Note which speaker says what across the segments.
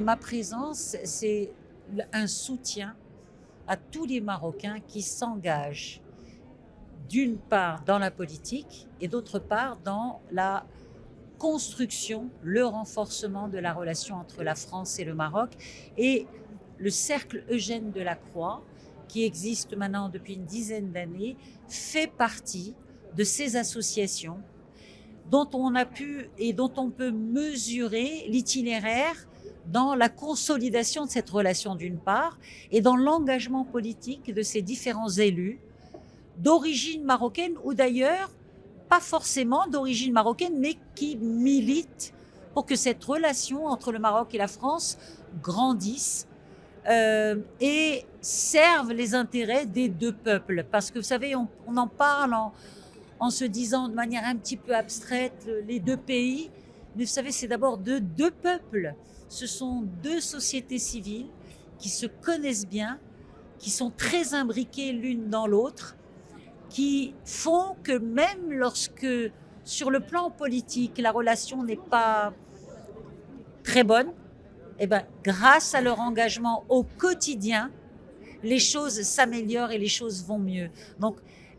Speaker 1: ma présence, c'est un soutien à tous les Marocains qui s'engagent d'une part dans la politique et d'autre part dans la construction, le renforcement de la relation entre la France et le Maroc. Et le cercle Eugène Delacroix, qui existe maintenant depuis une dizaine d'années, fait partie de ces associations dont on a pu et dont on peut mesurer l'itinéraire dans la consolidation de cette relation d'une part et dans l'engagement politique de ces différents élus d'origine marocaine ou d'ailleurs pas forcément d'origine marocaine mais qui militent pour que cette relation entre le Maroc et la France grandisse et serve les intérêts des deux peuples. Parce que vous savez, on en parle en se disant de manière un petit peu abstraite les deux pays, mais vous savez, c'est d'abord deux peuples. Ce sont deux sociétés civiles qui se connaissent bien, qui sont très imbriquées l'une dans l'autre, qui font que même lorsque, sur le plan politique, la relation n'est pas très bonne, eh ben, grâce à leur engagement au quotidien, les choses s'améliorent et les choses vont mieux. Donc,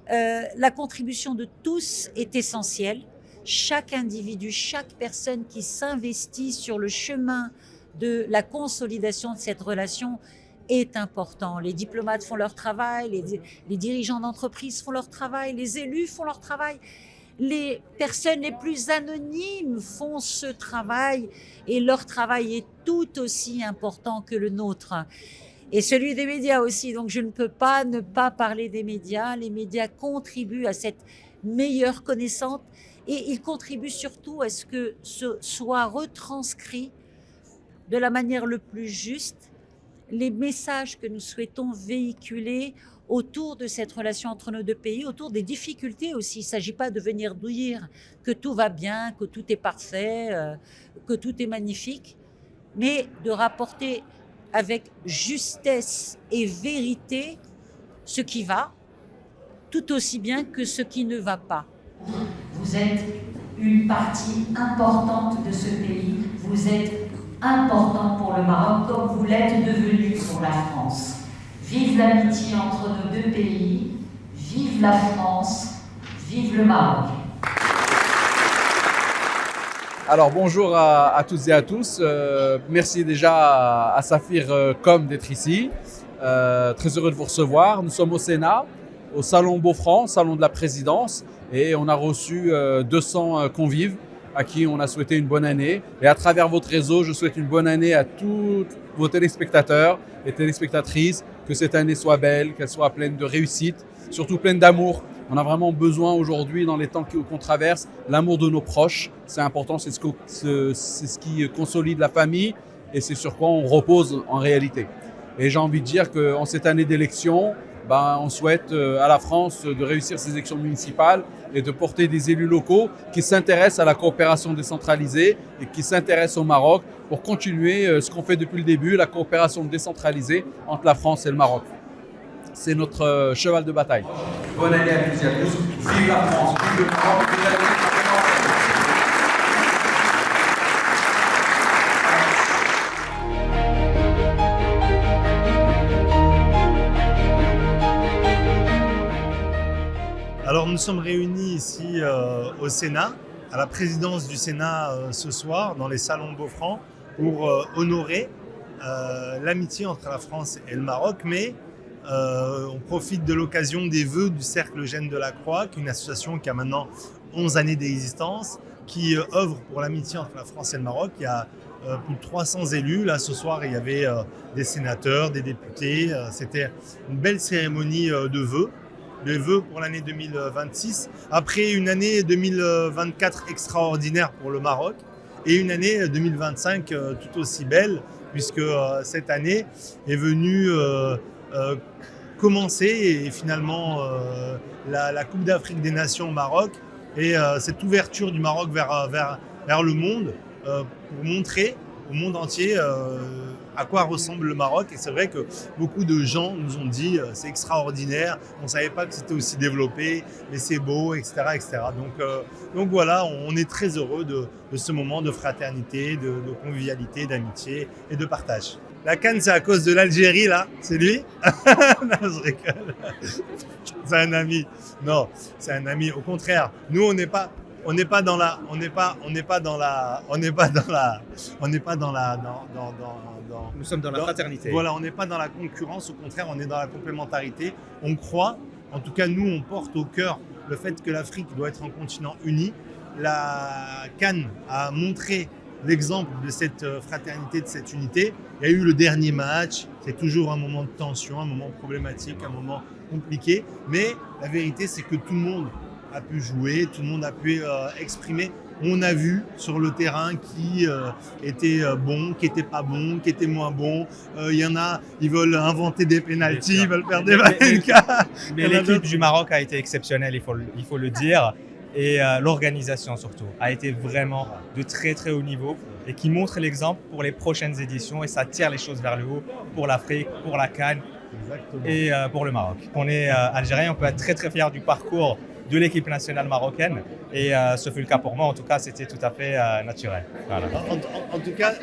Speaker 1: la contribution de tous est essentielle. Chaque individu, chaque personne qui s'investit sur le chemin de la consolidation de cette relation est important. Les diplomates font leur travail, les dirigeants d'entreprise font leur travail, les élus font leur travail, les personnes les plus anonymes font ce travail et leur travail est tout aussi important que le nôtre. Et celui des médias aussi, donc je ne peux pas ne pas parler des médias. Les médias contribuent à cette meilleure connaissance et ils contribuent surtout à ce que ce soit retranscrit de la manière le plus juste les messages que nous souhaitons véhiculer autour de cette relation entre nos deux pays, autour des difficultés aussi. Il ne s'agit pas de venir dire que tout va bien, que tout est parfait, que tout est magnifique, mais de rapporter avec justesse et vérité ce qui va, tout aussi bien que ce qui ne va pas. Vous êtes une partie importante de ce pays, vous êtes important pour le Maroc comme vous l'êtes devenu pour la France. Vive l'amitié entre nos deux pays, vive la France, vive le Maroc.
Speaker 2: Alors bonjour à toutes et à tous. Merci déjà à Saphir Com d'être ici. Très heureux de vous recevoir. Nous sommes au Sénat, au Salon Beaufranc, Salon de la Présidence, et on a reçu 200 convives à qui on a souhaité une bonne année. Et à travers votre réseau, je souhaite une bonne année à tous vos téléspectateurs et téléspectatrices, que cette année soit belle, qu'elle soit pleine de réussite, surtout pleine d'amour. On a vraiment besoin aujourd'hui, dans les temps qu'on traverse, l'amour de nos proches. C'est important, c'est ce qui consolide la famille et c'est sur quoi on repose en réalité. Et j'ai envie de dire qu'en cette année d'élection, on souhaite à la France de réussir ses élections municipales et de porter des élus locaux qui s'intéressent à la coopération décentralisée et qui s'intéressent au Maroc pour continuer ce qu'on fait depuis le début, la coopération décentralisée entre la France et le Maroc. C'est notre cheval de bataille.
Speaker 3: Bonne année à tous et à tous. Vive la France, vive le Maroc, vive la vie.
Speaker 4: Alors nous sommes réunis ici au Sénat, à la présidence du Sénat ce soir, dans les salons Beaufranc, pour honorer l'amitié entre la France et le Maroc, mais on profite de l'occasion des vœux du Cercle Eugène Delacroix, qui est une association qui a maintenant 11 années d'existence, qui œuvre pour l'amitié entre la France et le Maroc. Il y a plus de 300 élus. Là, ce soir, il y avait des sénateurs, des députés. C'était une belle cérémonie de vœux. Les vœux pour l'année 2026, après une année 2024 extraordinaire pour le Maroc et une année 2025 tout aussi belle, puisque cette année est venue commencer et finalement la Coupe d'Afrique des Nations au Maroc et cette ouverture du Maroc vers le monde pour montrer au monde entier à quoi ressemble le Maroc. Et c'est vrai que beaucoup de gens nous ont dit c'est extraordinaire, on ne savait pas que c'était aussi développé, mais c'est beau, etc. etc. Donc voilà, on est très heureux de ce moment de fraternité, de convivialité, d'amitié et de partage. La CAN, c'est à cause de l'Algérie, là. C'est lui? Non, je rigole. C'est un ami. Non, c'est un ami. Au contraire, nous, on n'est pas dans la.
Speaker 5: Nous sommes dans la fraternité.
Speaker 4: Voilà, on n'est pas dans la concurrence. Au contraire, on est dans la complémentarité. On croit, en tout cas, nous, on porte au cœur le fait que l'Afrique doit être un continent uni. La CAN a montré l'exemple de cette fraternité, de cette unité. Il y a eu le dernier match, c'est toujours un moment de tension, un moment problématique, un moment compliqué, mais la vérité c'est que tout le monde a pu jouer, tout le monde a pu exprimer. On a vu sur le terrain qui était bon, qui était pas bon, qui était moins bon. Il y en a, ils veulent inventer des pénaltys, ils veulent faire des vainqueurs.
Speaker 5: Mais l'équipe du Maroc a été exceptionnelle, il faut le dire. Et l'organisation surtout a été vraiment de très très haut niveau et qui montre l'exemple pour les prochaines éditions et ça tire les choses vers le haut pour l'Afrique, pour la CAN et pour le Maroc. On est algérien, on peut être très très fier du parcours de l'équipe nationale marocaine et ce fut le cas pour moi, en tout cas c'était tout à fait naturel. Voilà.
Speaker 4: En tout cas,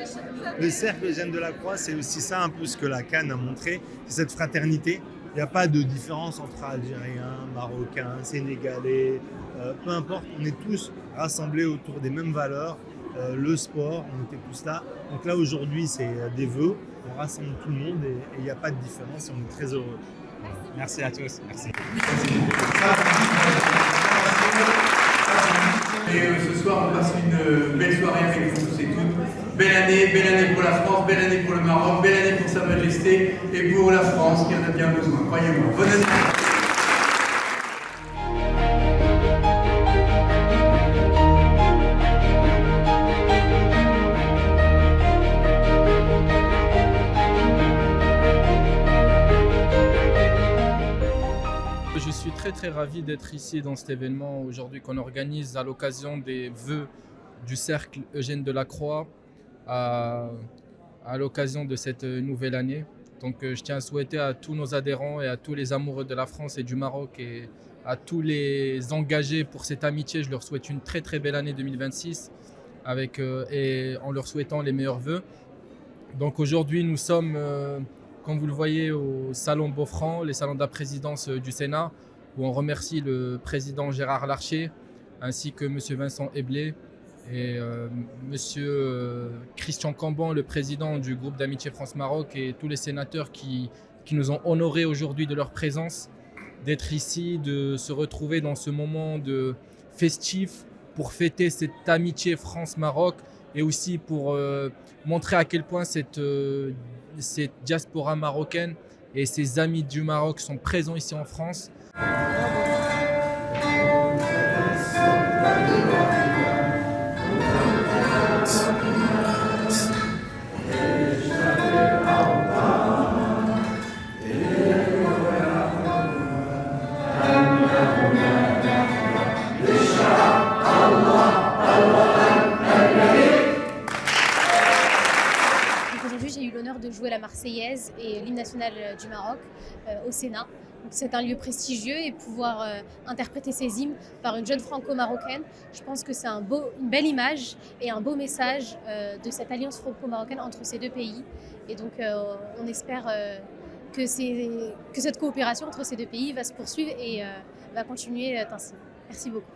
Speaker 4: le cercle Eugène Delacroix, c'est aussi ça un peu ce que la CAN a montré, c'est cette fraternité. Il n'y a pas de différence entre Algériens, Marocains, Sénégalais, peu importe, on est tous rassemblés autour des mêmes valeurs, le sport, on était tous là. Donc là aujourd'hui c'est des vœux, on rassemble tout le monde et il n'y a pas de différence et on est très heureux.
Speaker 5: Voilà. Merci à tous, merci.
Speaker 3: Et ce soir on passe une belle soirée avec vous tous et toutes. Belle année pour la France, belle année pour le Maroc, belle année pour Sa Majesté et pour la France qui en a bien besoin, croyez-moi. Bonne année.
Speaker 2: Je suis très ravi d'être ici dans cet événement aujourd'hui qu'on organise à l'occasion des vœux du cercle Eugène Delacroix à l'occasion de cette nouvelle année. Donc je tiens à souhaiter à tous nos adhérents et à tous les amoureux de la France et du Maroc et à tous les engagés pour cette amitié, je leur souhaite une très belle année 2026 et en leur souhaitant les meilleurs vœux. Donc aujourd'hui nous sommes comme vous le voyez au Salon Beaufranc, les salons de la présidence du Sénat, où on remercie le président Gérard Larcher, ainsi que M. Vincent Eblé et M. Christian Cambon, le président du groupe d'amitié France-Maroc, et tous les sénateurs qui nous ont honorés aujourd'hui de leur présence, d'être ici, de se retrouver dans ce moment de festif pour fêter cette amitié France-Maroc et aussi pour montrer à quel point cette diaspora marocaine et ses amis du Maroc sont présents ici en France.
Speaker 6: De jouer la Marseillaise et l'hymne national du Maroc au Sénat. C'est un lieu prestigieux et pouvoir interpréter ces hymnes par une jeune franco-marocaine, je pense que c'est une belle image et un beau message de cette alliance franco-marocaine entre ces deux pays. Et donc on espère que cette coopération entre ces deux pays va se poursuivre et va continuer ainsi. Merci beaucoup.